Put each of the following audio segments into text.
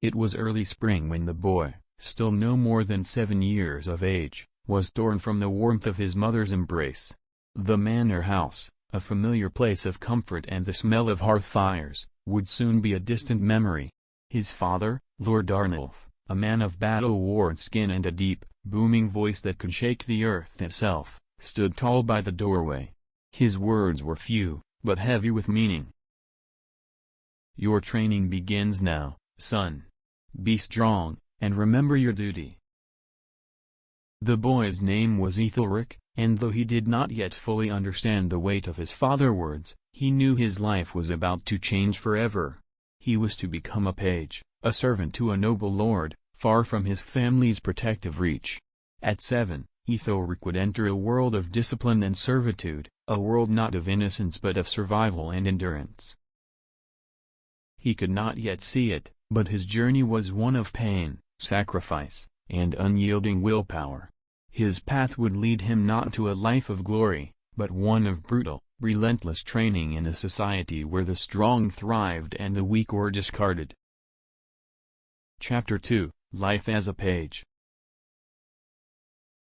It was early spring when the boy, still no more than 7 years of age, was torn from the warmth of his mother's embrace. The manor house, a familiar place of comfort and the smell of hearth fires, would soon be a distant memory. His father, Lord Arnulf, a man of battle-worn skin and a deep, booming voice that could shake the earth itself, stood tall by the doorway. His words were few, but heavy with meaning. "Your training begins now, son. Be strong, and remember your duty." The boy's name was Ethelric, and though he did not yet fully understand the weight of his father's words, he knew his life was about to change forever. He was to become a page, a servant to a noble lord, far from his family's protective reach. At 7, Ethelric would enter a world of discipline and servitude, a world not of innocence but of survival and endurance. He could not yet see it, but his journey was one of pain, sacrifice, and unyielding willpower. His path would lead him not to a life of glory, but one of brutal, relentless training in a society where the strong thrived and the weak were discarded. Chapter 2, Life as a Page.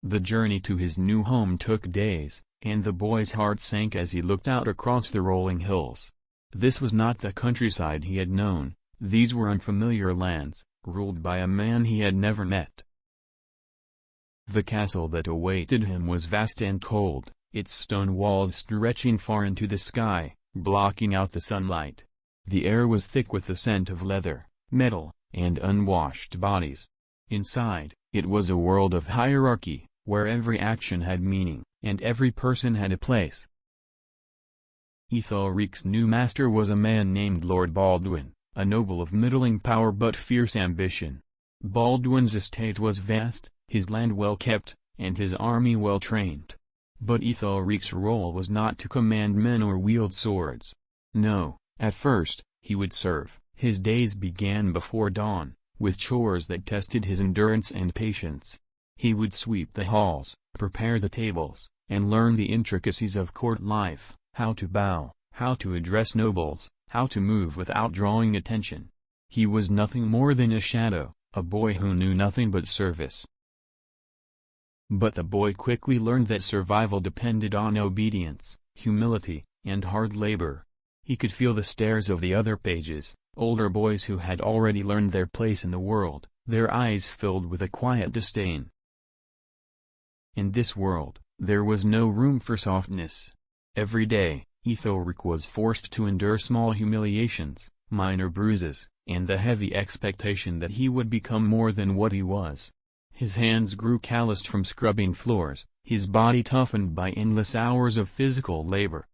The journey to his new home took days, and the boy's heart sank as he looked out across the rolling hills. This was not the countryside he had known, these were unfamiliar lands, ruled by a man he had never met. The castle that awaited him was vast and cold, its stone walls stretching far into the sky, blocking out the sunlight. The air was thick with the scent of leather, metal, and unwashed bodies. Inside, it was a world of hierarchy, where every action had meaning, and every person had a place. Ethelric's new master was a man named Lord Baldwin, a noble of middling power but fierce ambition. Baldwin's estate was vast, his land well kept, and his army well trained. But Ethelric's role was not to command men or wield swords. No, at first, he would serve. His days began before dawn, with chores that tested his endurance and patience. He would sweep the halls, prepare the tables, and learn the intricacies of court life, how to bow, how to address nobles, how to move without drawing attention. He was nothing more than a shadow, a boy who knew nothing but service. But the boy quickly learned that survival depended on obedience, humility, and hard labor. He could feel the stares of the other pages, older boys who had already learned their place in the world, their eyes filled with a quiet disdain. In this world, there was no room for softness. Every day, Ethelric was forced to endure small humiliations, minor bruises, and the heavy expectation that he would become more than what he was. His hands grew calloused from scrubbing floors, his body toughened by endless hours of physical labor.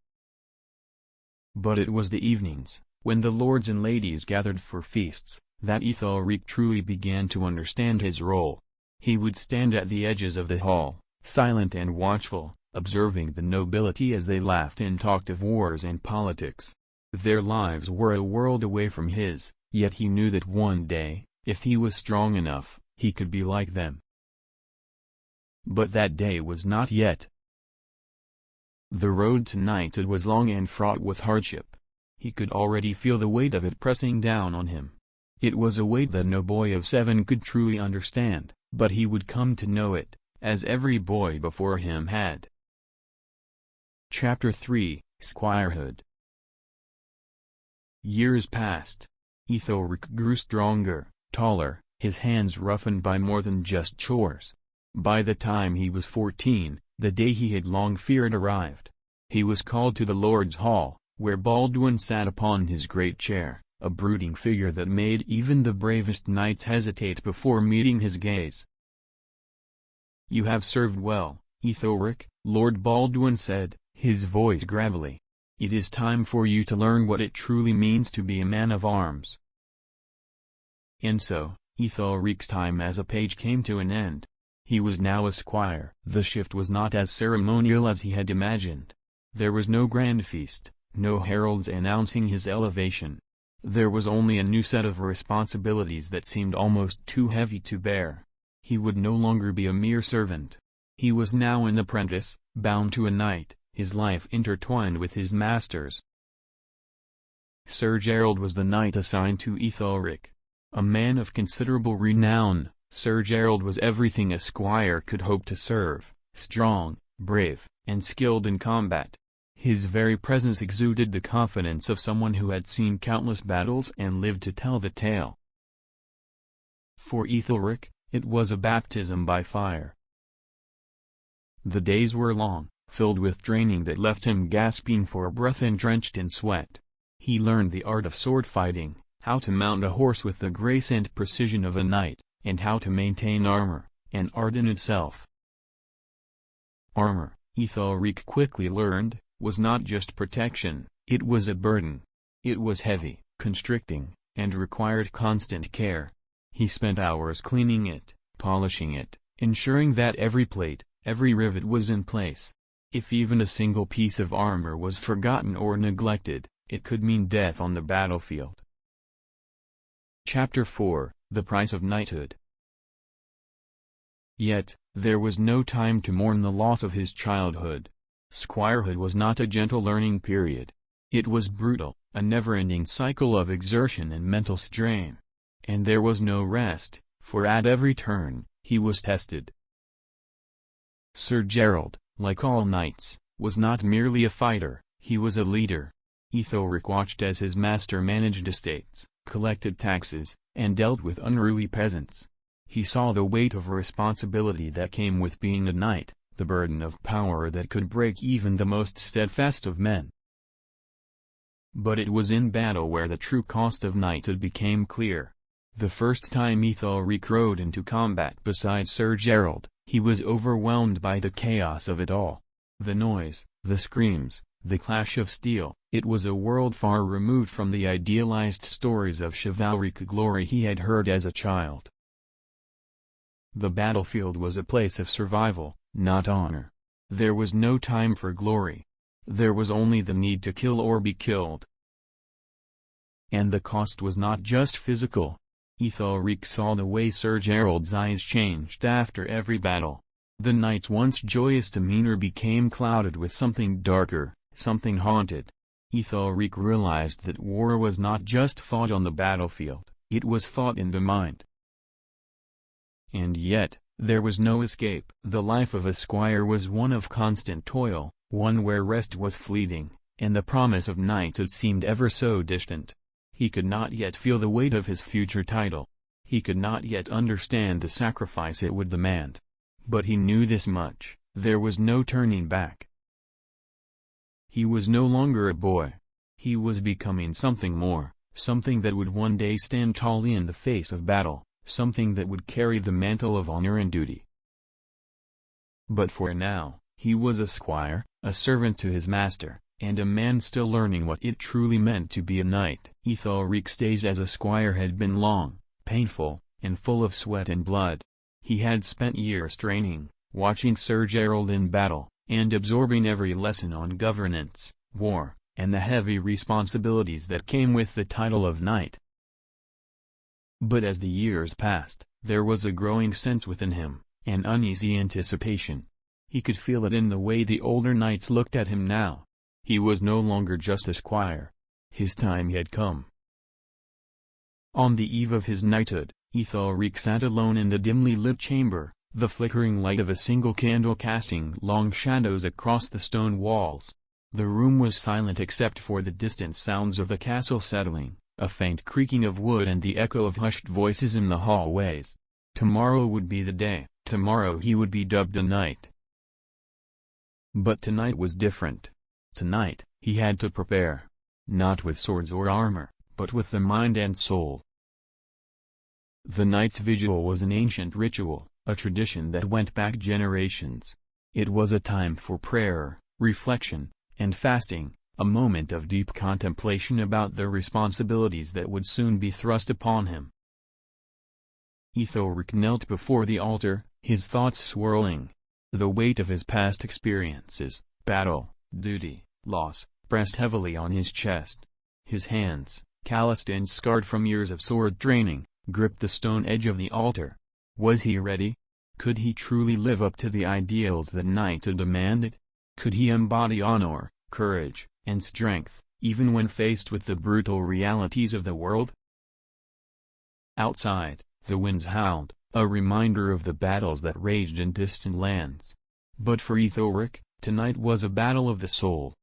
But it was the evenings, when the lords and ladies gathered for feasts, that Ethelric truly began to understand his role. He would stand at the edges of the hall, silent and watchful, observing the nobility as they laughed and talked of wars and politics. Their lives were a world away from his, yet he knew that one day, if he was strong enough, he could be like them. But that day was not yet. The road to knighthood was long and fraught with hardship. He could already feel the weight of it pressing down on him. It was a weight that no boy of 7 could truly understand, but he would come to know it, as every boy before him had. Chapter 3, Squirehood. Years passed. Ethelric grew stronger, taller, his hands roughened by more than just chores. By the time he was 14, the day he had long feared arrived. He was called to the Lord's Hall, where Baldwin sat upon his great chair, a brooding figure that made even the bravest knights hesitate before meeting his gaze. "You have served well, Ethelric," Lord Baldwin said, his voice gravelly. "It is time for you to learn what it truly means to be a man of arms." And so, Ethelric's time as a page came to an end. He was now a squire. The shift was not as ceremonial as he had imagined. There was no grand feast, no heralds announcing his elevation. There was only a new set of responsibilities that seemed almost too heavy to bear. He would no longer be a mere servant. He was now an apprentice, bound to a knight, his life intertwined with his master's. Sir Gerald was the knight assigned to Ethelric. A man of considerable renown, Sir Gerald was everything a squire could hope to serve: strong, brave, and skilled in combat. His very presence exuded the confidence of someone who had seen countless battles and lived to tell the tale. For Ethelric, it was a baptism by fire. The days were long, filled with training that left him gasping for breath and drenched in sweat. He learned the art of sword fighting, how to mount a horse with the grace and precision of a knight, and how to maintain armor, an art in itself. Armor, Ethelric quickly learned, was not just protection, it was a burden. It was heavy, constricting, and required constant care. He spent hours cleaning it, polishing it, ensuring that every plate, every rivet was in place. If even a single piece of armor was forgotten or neglected, it could mean death on the battlefield. Chapter 4: The Price of Knighthood. Yet, there was no time to mourn the loss of his childhood. Squirehood was not a gentle learning period. It was brutal, a never-ending cycle of exertion and mental strain. And there was no rest, for at every turn, he was tested. Sir Gerald, like all knights, was not merely a fighter, he was a leader. Ethelric watched as his master managed estates, collected taxes, and dealt with unruly peasants. He saw the weight of responsibility that came with being a knight, the burden of power that could break even the most steadfast of men. But it was in battle where the true cost of knighthood became clear. The first time Ethelric rode into combat beside Sir Gerald, he was overwhelmed by the chaos of it all. The noise, the screams, the clash of steel, it was a world far removed from the idealized stories of chivalric glory he had heard as a child. The battlefield was a place of survival, not honor. There was no time for glory. There was only the need to kill or be killed. And the cost was not just physical. Ethelric saw the way Sir Gerald's eyes changed after every battle. The knight's once joyous demeanor became clouded with something darker, something haunted. Ethelric realized that war was not just fought on the battlefield, it was fought in the mind. And yet, there was no escape. The life of a squire was one of constant toil, one where rest was fleeting, and the promise of knighthood seemed ever so distant. He could not yet feel the weight of his future title. He could not yet understand the sacrifice it would demand. But he knew this much: there was no turning back. He was no longer a boy. He was becoming something more, something that would one day stand tall in the face of battle, something that would carry the mantle of honor and duty. But for now, he was a squire, a servant to his master, and a man still learning what it truly meant to be a knight. Ethelric's days as a squire had been long, painful, and full of sweat and blood. He had spent years training, watching Sir Gerald in battle, and absorbing every lesson on governance, war, and the heavy responsibilities that came with the title of knight. But as the years passed, there was a growing sense within him, an uneasy anticipation. He could feel it in the way the older knights looked at him now. He was no longer just a squire. His time had come. On the eve of his knighthood, Ethelric sat alone in the dimly lit chamber, the flickering light of a single candle casting long shadows across the stone walls. The room was silent except for the distant sounds of the castle settling, a faint creaking of wood and the echo of hushed voices in the hallways. Tomorrow would be the day, tomorrow he would be dubbed a knight. But tonight was different. Tonight, he had to prepare. Not with swords or armor, but with the mind and soul. The night's vigil was an ancient ritual, a tradition that went back generations. It was a time for prayer, reflection, and fasting, a moment of deep contemplation about the responsibilities that would soon be thrust upon him. Ethelric knelt before the altar, his thoughts swirling. The weight of his past experiences, battle, duty, loss, pressed heavily on his chest. His hands, calloused and scarred from years of sword training, gripped the stone edge of the altar. Was he ready? Could he truly live up to the ideals that knighthood demanded? Could he embody honor, courage, and strength, even when faced with the brutal realities of the world? Outside, the winds howled, a reminder of the battles that raged in distant lands. But for Ethelric, tonight was a battle of the soul.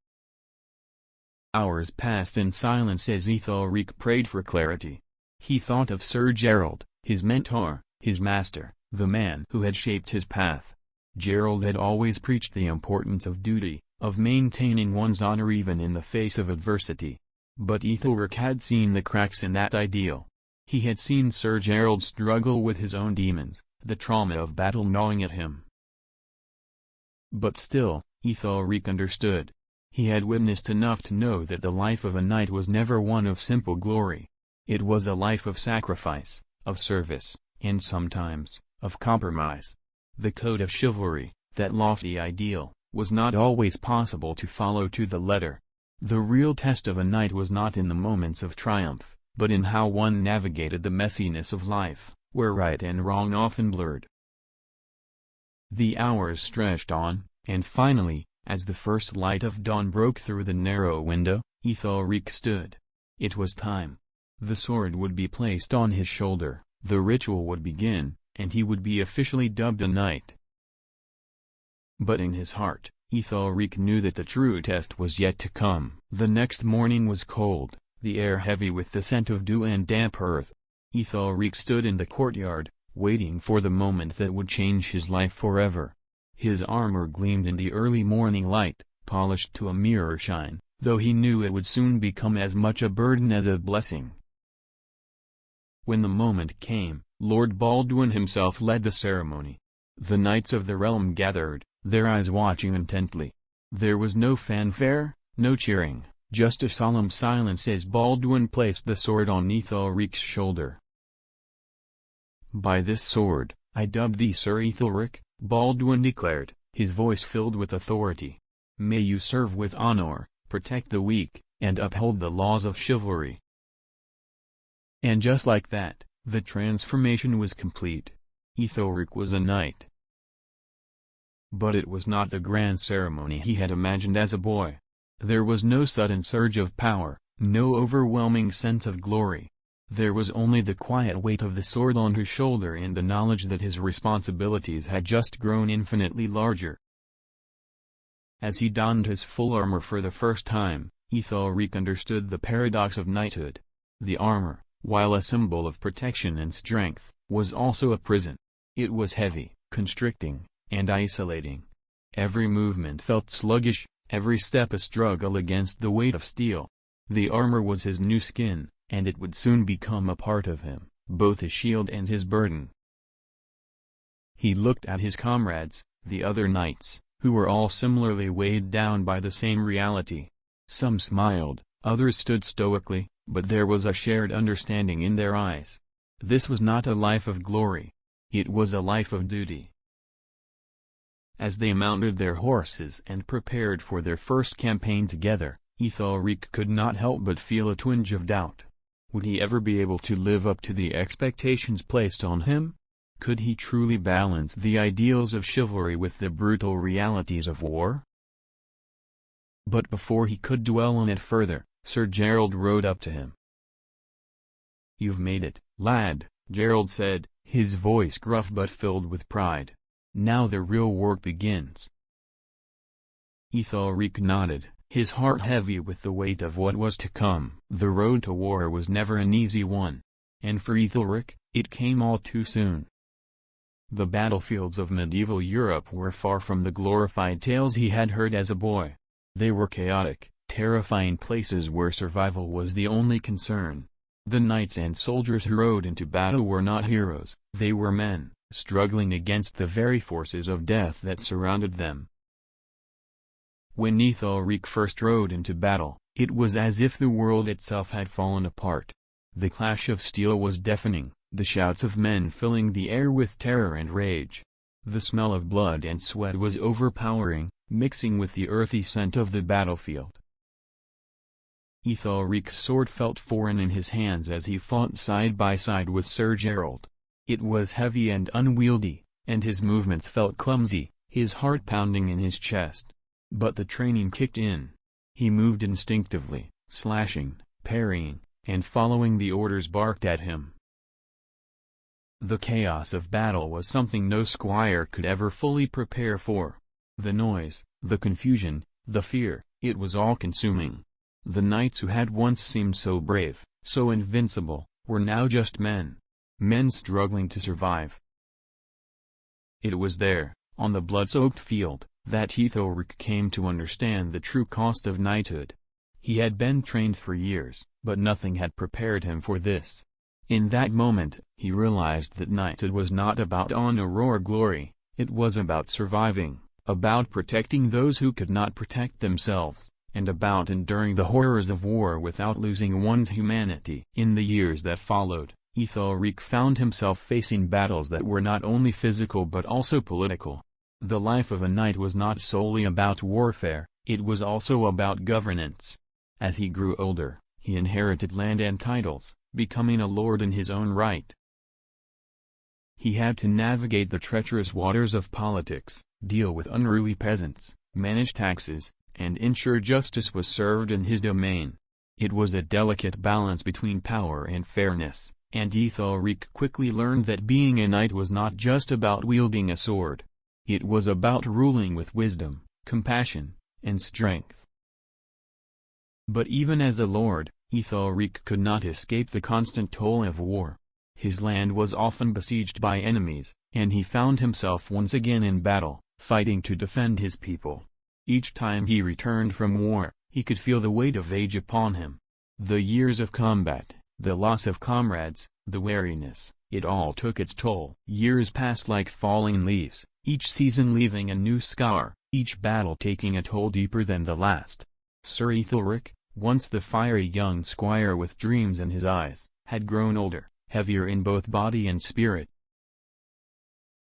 Hours passed in silence as Ethelric prayed for clarity. He thought of Sir Gerald, his mentor, his master, the man who had shaped his path. Gerald had always preached the importance of duty, of maintaining one's honor even in the face of adversity. But Ethelric had seen the cracks in that ideal. He had seen Sir Gerald struggle with his own demons, the trauma of battle gnawing at him. But still, Ethelric understood. He had witnessed enough to know that the life of a knight was never one of simple glory. It was a life of sacrifice, of service, and sometimes, of compromise. The code of chivalry, that lofty ideal, was not always possible to follow to the letter. The real test of a knight was not in the moments of triumph, but in how one navigated the messiness of life, where right and wrong often blurred. The hours stretched on, and finally, as the first light of dawn broke through the narrow window, Ethelric stood. It was time. The sword would be placed on his shoulder, the ritual would begin, and he would be officially dubbed a knight. But in his heart, Ethelric knew that the true test was yet to come. The next morning was cold, the air heavy with the scent of dew and damp earth. Ethelric stood in the courtyard, waiting for the moment that would change his life forever. His armor gleamed in the early morning light, polished to a mirror shine, though he knew it would soon become as much a burden as a blessing. When the moment came, Lord Baldwin himself led the ceremony. The knights of the realm gathered, their eyes watching intently. There was no fanfare, no cheering, just a solemn silence as Baldwin placed the sword on Ethelric's shoulder. "By this sword, I dub thee Sir Ethelric," Baldwin declared, his voice filled with authority. "May you serve with honor, protect the weak, and uphold the laws of chivalry." And just like that, the transformation was complete. Ethelric was a knight. But it was not the grand ceremony he had imagined as a boy. There was no sudden surge of power, no overwhelming sense of glory. There was only the quiet weight of the sword on his shoulder and the knowledge that his responsibilities had just grown infinitely larger. As he donned his full armor for the first time, Ethelric understood the paradox of knighthood. The armor, while a symbol of protection and strength, was also a prison. It was heavy, constricting, and isolating. Every movement felt sluggish, every step a struggle against the weight of steel. The armor was his new skin, and it would soon become a part of him, both his shield and his burden. He looked at his comrades, the other knights, who were all similarly weighed down by the same reality. Some smiled, others stood stoically, but there was a shared understanding in their eyes. This was not a life of glory. It was a life of duty. As they mounted their horses and prepared for their first campaign together, Ethelric could not help but feel a twinge of doubt. Would he ever be able to live up to the expectations placed on him? Could he truly balance the ideals of chivalry with the brutal realities of war? But before he could dwell on it further, Sir Gerald rode up to him. "You've made it, lad," Gerald said, his voice gruff but filled with pride. "Now the real work begins." Ethelric nodded, his heart heavy with the weight of what was to come. The road to war was never an easy one. And for Ethelric, it came all too soon. The battlefields of medieval Europe were far from the glorified tales he had heard as a boy. They were chaotic, terrifying places where survival was the only concern. The knights and soldiers who rode into battle were not heroes, they were men, struggling against the very forces of death that surrounded them. When Ethelric first rode into battle, it was as if the world itself had fallen apart. The clash of steel was deafening, the shouts of men filling the air with terror and rage. The smell of blood and sweat was overpowering, mixing with the earthy scent of the battlefield. Ethelric's sword felt foreign in his hands as he fought side by side with Sir Gerald. It was heavy and unwieldy, and his movements felt clumsy, his heart pounding in his chest. But the training kicked in. He moved instinctively, slashing, parrying, and following the orders barked at him. The chaos of battle was something no squire could ever fully prepare for. The noise, the confusion, the fear, it was all-consuming. The knights who had once seemed so brave, so invincible, were now just men. Men struggling to survive. It was there, on the blood-soaked field, that Ethelric came to understand the true cost of knighthood. He had been trained for years, but nothing had prepared him for this. In that moment, he realized that knighthood was not about honor or glory, it was about surviving, about protecting those who could not protect themselves, and about enduring the horrors of war without losing one's humanity. In the years that followed, Ethelric found himself facing battles that were not only physical but also political. The life of a knight was not solely about warfare, it was also about governance. As he grew older, he inherited land and titles, becoming a lord in his own right. He had to navigate the treacherous waters of politics, deal with unruly peasants, manage taxes, and ensure justice was served in his domain. It was a delicate balance between power and fairness, and Ethelric quickly learned that being a knight was not just about wielding a sword. It was about ruling with wisdom, compassion, and strength. But even as a lord, Ethelric could not escape the constant toll of war. His land was often besieged by enemies, and he found himself once again in battle, fighting to defend his people. Each time he returned from war, he could feel the weight of age upon him. The years of combat, the loss of comrades, the weariness, it all took its toll. Years passed like falling leaves, each season leaving a new scar, each battle taking a toll deeper than the last. Sir Ethelric, once the fiery young squire with dreams in his eyes, had grown older, heavier in both body and spirit.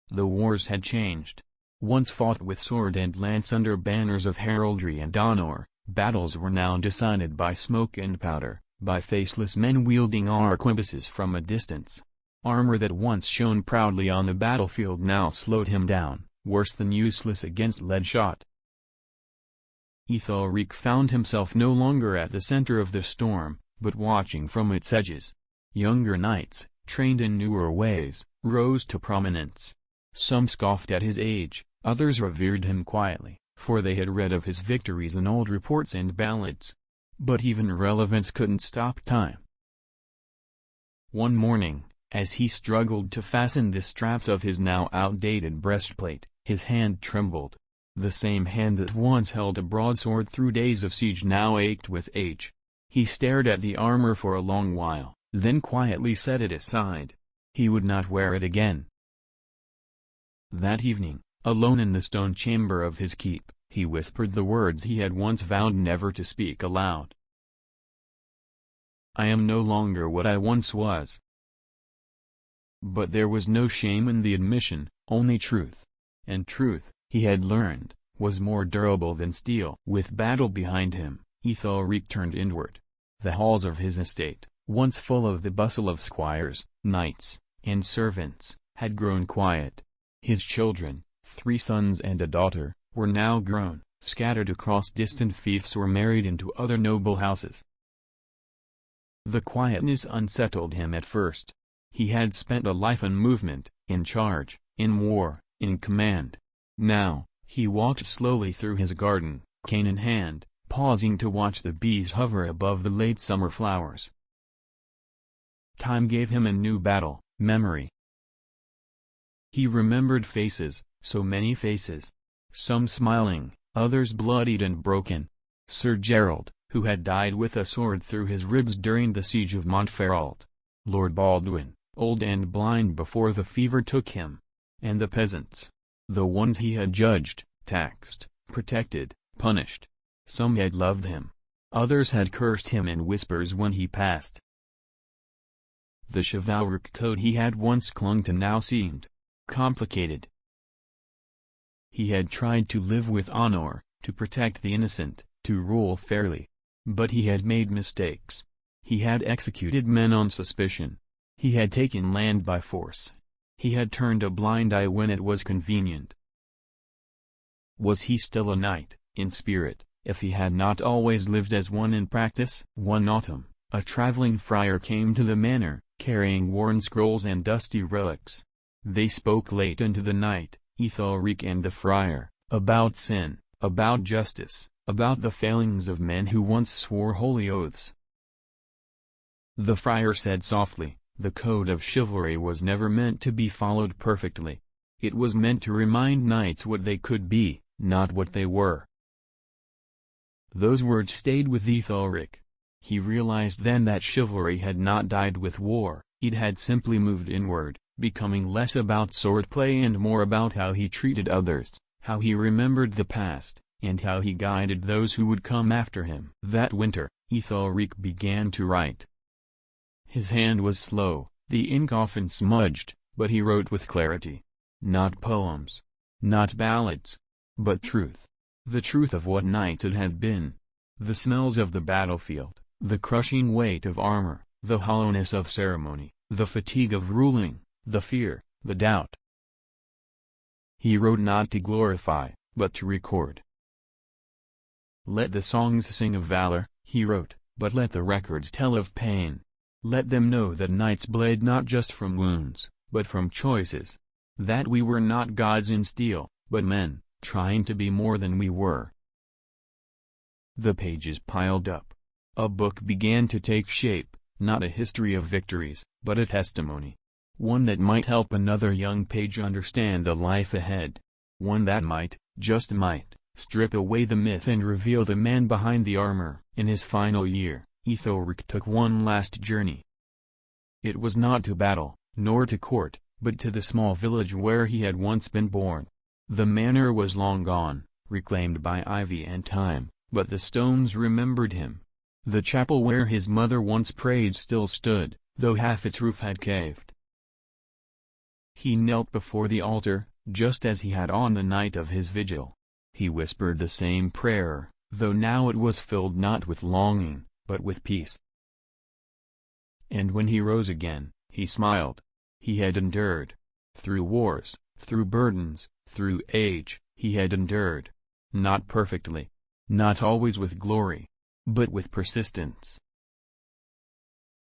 The wars had changed. Once fought with sword and lance under banners of heraldry and honor, battles were now decided by smoke and powder, by faceless men wielding arquebuses from a distance. Armor that once shone proudly on the battlefield now slowed him down, worse than useless against lead shot. Ethelric found himself no longer at the center of the storm, but watching from its edges. Younger knights, trained in newer ways, rose to prominence. Some scoffed at his age, others revered him quietly, for they had read of his victories in old reports and ballads. But even relevance couldn't stop time. One morning, as he struggled to fasten the straps of his now outdated breastplate, his hand trembled. The same hand that once held a broadsword through days of siege now ached with age. He stared at the armor for a long while, then quietly set it aside. He would not wear it again. That evening, alone in the stone chamber of his keep, he whispered the words he had once vowed never to speak aloud. "I am no longer what I once was." But there was no shame in the admission, only truth. And truth, he had learned, was more durable than steel. With battle behind him, Ethelric turned inward. The halls of his estate, once full of the bustle of squires, knights, and servants, had grown quiet. His children, 3 sons and a daughter, were now grown, scattered across distant fiefs or married into other noble houses. The quietness unsettled him at first. He had spent a life in movement, in charge, in war, in command. Now, he walked slowly through his garden, cane in hand, pausing to watch the bees hover above the late summer flowers. Time gave him a new battle, memory. He remembered faces, so many faces. Some smiling, others bloodied and broken. Sir Gerald, who had died with a sword through his ribs during the siege of Montferrat. Lord Baldwin, old and blind before the fever took him. And the peasants. The ones he had judged, taxed, protected, punished. Some had loved him. Others had cursed him in whispers when he passed. The chivalric code he had once clung to now seemed complicated. He had tried to live with honor, to protect the innocent, to rule fairly. But he had made mistakes. He had executed men on suspicion. He had taken land by force. He had turned a blind eye when it was convenient. Was he still a knight, in spirit, if he had not always lived as one in practice? One autumn, a traveling friar came to the manor, carrying worn scrolls and dusty relics. They spoke late into the night, Ethelric and the friar, about sin, about justice, about the failings of men who once swore holy oaths. The friar said softly, "The code of chivalry was never meant to be followed perfectly. It was meant to remind knights what they could be, not what they were." Those words stayed with Ethelric. He realized then that chivalry had not died with war, it had simply moved inward, becoming less about swordplay and more about how he treated others, how he remembered the past, and how he guided those who would come after him. That winter, Ethelric began to write. His hand was slow, the ink often smudged, but he wrote with clarity. Not poems, not ballads, but truth. The truth of what knighthood had been. The smells of the battlefield, the crushing weight of armor, the hollowness of ceremony, the fatigue of ruling, the fear, the doubt. He wrote not to glorify, but to record. Let the songs sing of valor, he wrote, but let the records tell of pain. Let them know that knights bled not just from wounds, but from choices. That we were not gods in steel, but men, trying to be more than we were. The pages piled up. A book began to take shape, not a history of victories, but a testimony. One that might help another young page understand the life ahead. One that might, just might, strip away the myth and reveal the man behind the armor. In his final year, Ethelric took one last journey. It was not to battle, nor to court, but to the small village where he had once been born. The manor was long gone, reclaimed by ivy and time, but the stones remembered him. The chapel where his mother once prayed still stood, though half its roof had caved. He knelt before the altar, just as he had on the night of his vigil. He whispered the same prayer, though now it was filled not with longing, but with peace. And when he rose again, he smiled. He had endured. Through wars, through burdens, through age, he had endured. Not perfectly. Not always with glory. But with persistence.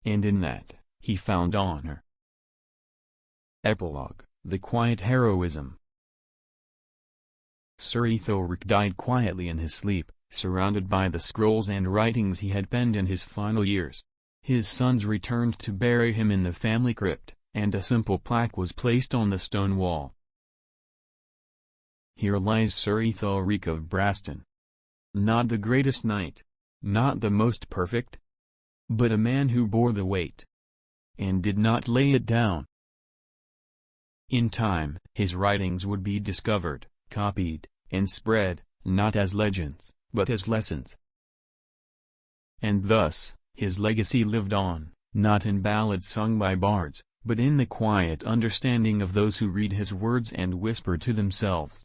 And in that, he found honor. Epilogue, the quiet heroism. Sir Ethelric died quietly in his sleep, surrounded by the scrolls and writings he had penned in his final years. His sons returned to bury him in the family crypt, and a simple plaque was placed on the stone wall. Here lies Sir Ethelric of Braston. Not the greatest knight, not the most perfect, but a man who bore the weight, and did not lay it down. In time, his writings would be discovered, copied, and spread, not as legends, but as lessons. And thus, his legacy lived on, not in ballads sung by bards, but in the quiet understanding of those who read his words and whisper to themselves.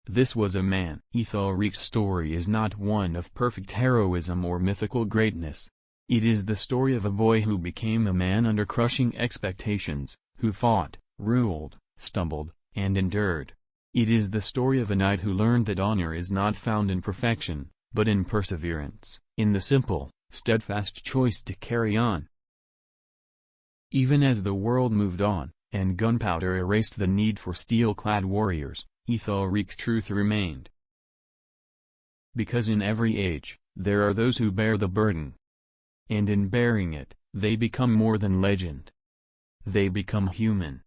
This was a man. Ethelric's story is not one of perfect heroism or mythical greatness. It is the story of a boy who became a man under crushing expectations, who fought, ruled, stumbled, and endured. It is the story of a knight who learned that honor is not found in perfection, but in perseverance, in the simple, steadfast choice to carry on. Even as the world moved on, and gunpowder erased the need for steel-clad warriors, Ethelric's truth remained. Because in every age, there are those who bear the burden. And in bearing it, they become more than legend. They become human.